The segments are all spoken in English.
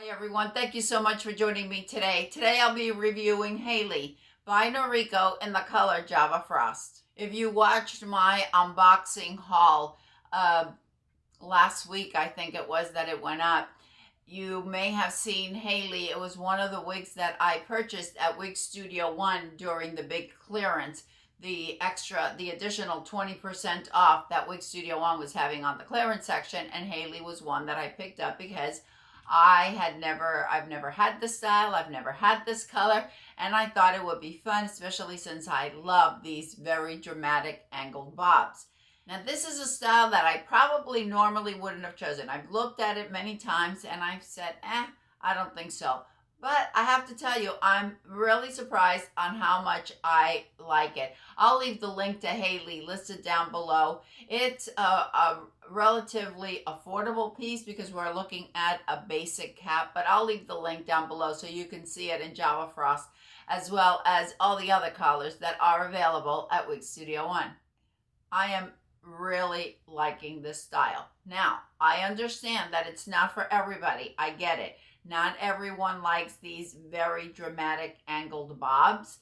Hi everyone, thank you so much for joining me today. Today I'll be reviewing Hailey by Noriko in the color Java Frost. If you watched my unboxing haul last week, I think it was that it went up, you may have seen Hailey. It was one of the wigs that I purchased at Wig Studio One during the big clearance. The additional 20% off that Wig Studio One was having on the clearance section, and Hailey was one that I picked up because I've never had this style, I've never had this color, and I thought it would be fun, especially since I love these very dramatic angled bobs. Now, this is a style that I probably normally wouldn't have chosen. I've looked at it many times and I've said, I don't think so. But I have to tell you, I'm really surprised on how much I like it. I'll leave the link to Hailey listed down below. It's a relatively affordable piece because we're looking at a basic cap, but I'll leave the link down below so you can see it in Java Frost, as well as all the other colors that are available at Wig Studio One. I am really liking this style. Now, I understand that it's not for everybody. I get it. Not everyone likes these very dramatic angled bobs.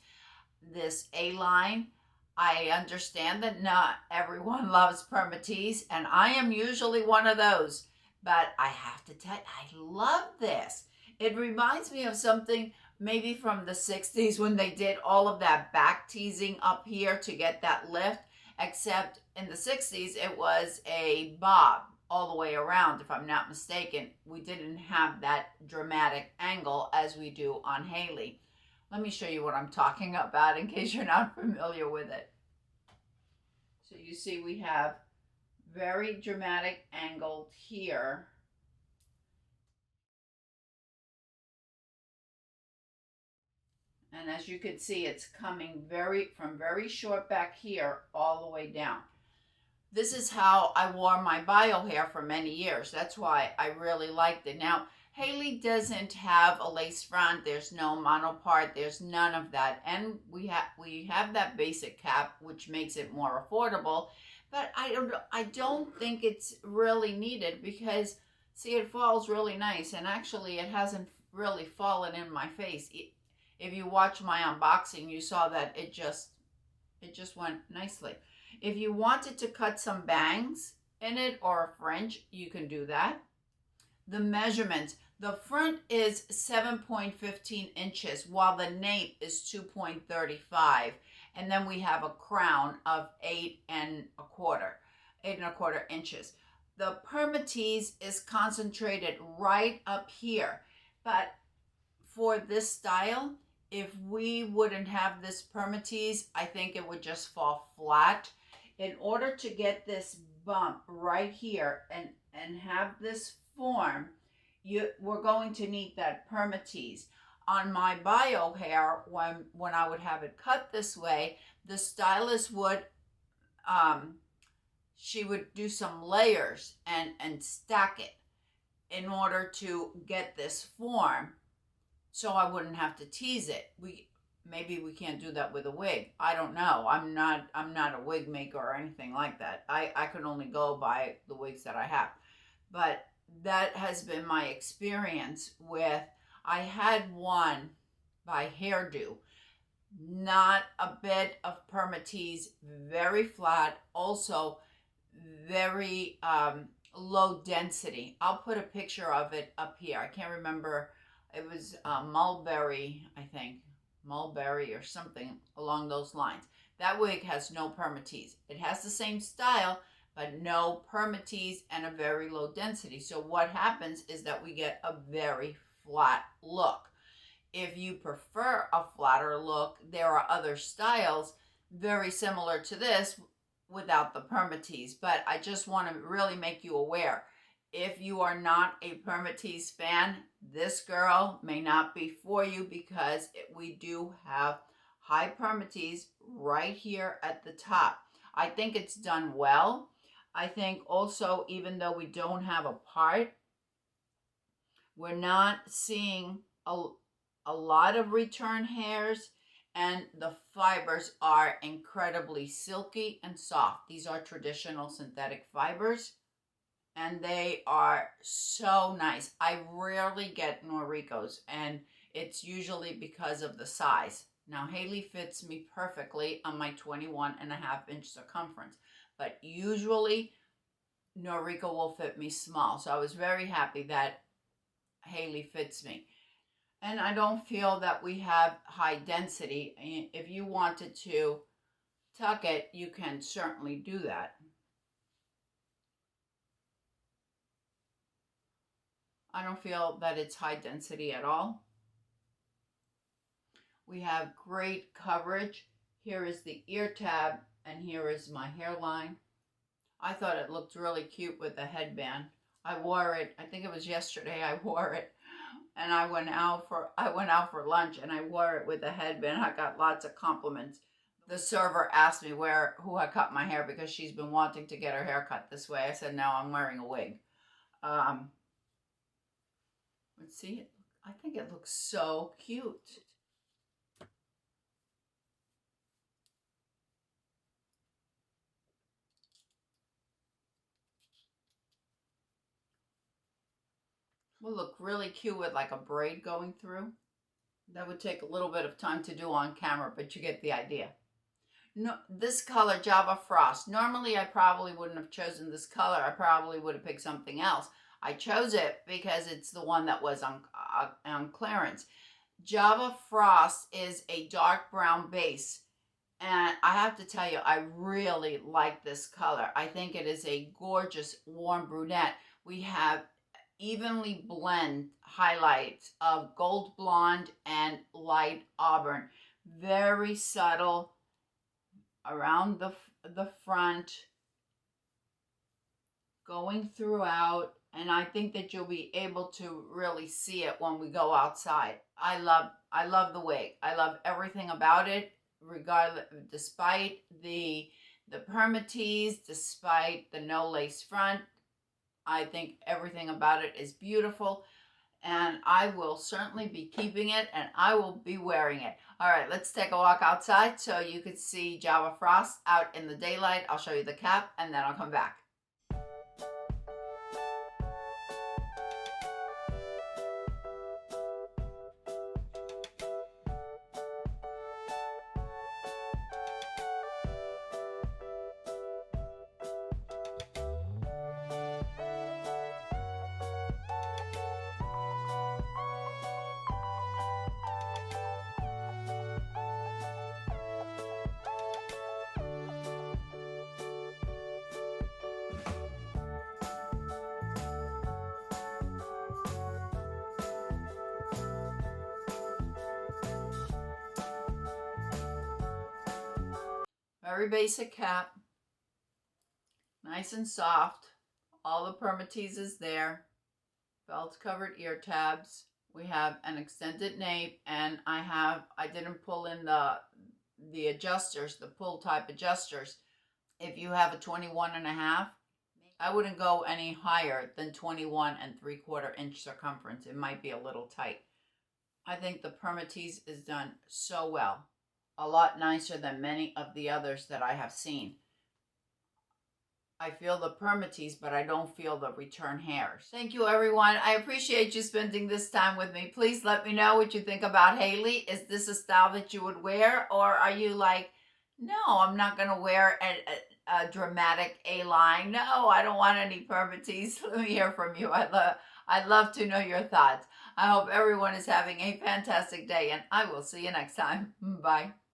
This A-line, I understand that not everyone loves permatease, and I am usually one of those. But I have to tell you, I love this. It reminds me of something maybe from the 60s when they did all of that back teasing up here to get that lift, except in the 60s it was a bob all the way around, if I'm not mistaken. We didn't have that dramatic angle as we do on Hailey. Let me show you what I'm talking about in case you're not familiar with it. So you see we have very dramatic angled here. And as you can see, it's coming from very short back here all the way down. This is how I wore my bio hair for many years. That's why I really liked it. Now, Hailey doesn't have a lace front. There's no monopart. There's none of that. And we have that basic cap, which makes it more affordable. But I don't think it's really needed because, see, it falls really nice. And actually, it hasn't really fallen in my face. If you watch my unboxing, you saw that it just went nicely. If you wanted to cut some bangs in it or a fringe, you can do that. The measurements, the front is 7.15 inches, while the nape is 2.35. And then we have a crown of 8.25 inches. The permatease is concentrated right up here. But for this style, if we wouldn't have this permatease, I think it would just fall flat. In order to get this bump right here and have this form, we're going to need that permatease. On my bio hair, when I would have it cut this way, the stylist would she would do some layers and stack it in order to get this form, so I wouldn't have to tease it. Maybe we can't do that with a wig. I don't know. I'm not a wig maker or anything like that. I can only go by the wigs that I have. But that has been my experience with, I had one by Hairdo. Not a bit of permatease, very flat, also very low density. I'll put a picture of it up here. I can't remember. It was mulberry, I think. Mulberry or something along those lines. That wig has no permatease. It has the same style, but no permatease and a very low density. So what happens is that we get a very flat look. If you prefer a flatter look, there are other styles very similar to this without the permatease. But I just want to really make you aware. If you are not a permatease fan, this girl may not be for you because we do have high permatease right here at the top. I think it's done well. I think also, even though we don't have a part, we're not seeing a lot of return hairs, and the fibers are incredibly silky and soft. These are traditional synthetic fibers. and they are so nice. I rarely get Norikos, and it's usually because of the size. Now, Hailey fits me perfectly on my 21.5-inch circumference, but usually Noriko will fit me small. So I was very happy that Hailey fits me. And I don't feel that we have high density. If you wanted to tuck it, you can certainly do that. I don't feel that it's high density at all. We have great coverage. Here is the ear tab, and here is my hairline. I thought it looked really cute with the headband. I wore it, I think it was yesterday I wore it. And I went out for lunch and I wore it with the headband. I got lots of compliments. The server asked me who had cut my hair because she's been wanting to get her hair cut this way. I said, no, I'm wearing a wig. Let's see. I think it looks so cute. Will look really cute with like a braid going through. That would take a little bit of time to do on camera, but you get the idea. No, this color, Java Frost. Normally, I probably wouldn't have chosen this color. I probably would have picked something else. I chose it because it's the one that was on clearance. Java Frost is a dark brown base. And I have to tell you, I really like this color. I think it is a gorgeous warm brunette. We have evenly blend highlights of gold blonde and light auburn. Very subtle around the front, going throughout, and I think that you'll be able to really see it when we go outside. I love the wig. I love everything about it, regardless, despite the permatease, despite the no lace front. I think everything about it is beautiful, and I will certainly be keeping it, and I will be wearing it. All right, let's take a walk outside so you could see Java Frost out in the daylight. I'll show you the cap, and then I'll come back. Very basic cap, nice and soft. All the permatease is there. Felt covered ear tabs. We have an extended nape, and I didn't pull in the adjusters, the pull type adjusters. If you have a 21.5, I wouldn't go any higher than 21.75-inch circumference. It might be a little tight. I think the permatease is done so well. A lot nicer than many of the others that I have seen. I feel the permatease, but I don't feel the return hairs. Thank you, everyone. I appreciate you spending this time with me. Please let me know what you think about Hailey. Is this a style that you would wear? Or are you like, no, I'm not going to wear a dramatic A-line. No, I don't want any permatease. Let me hear from you. I'd love to know your thoughts. I hope everyone is having a fantastic day, and I will see you next time. Bye.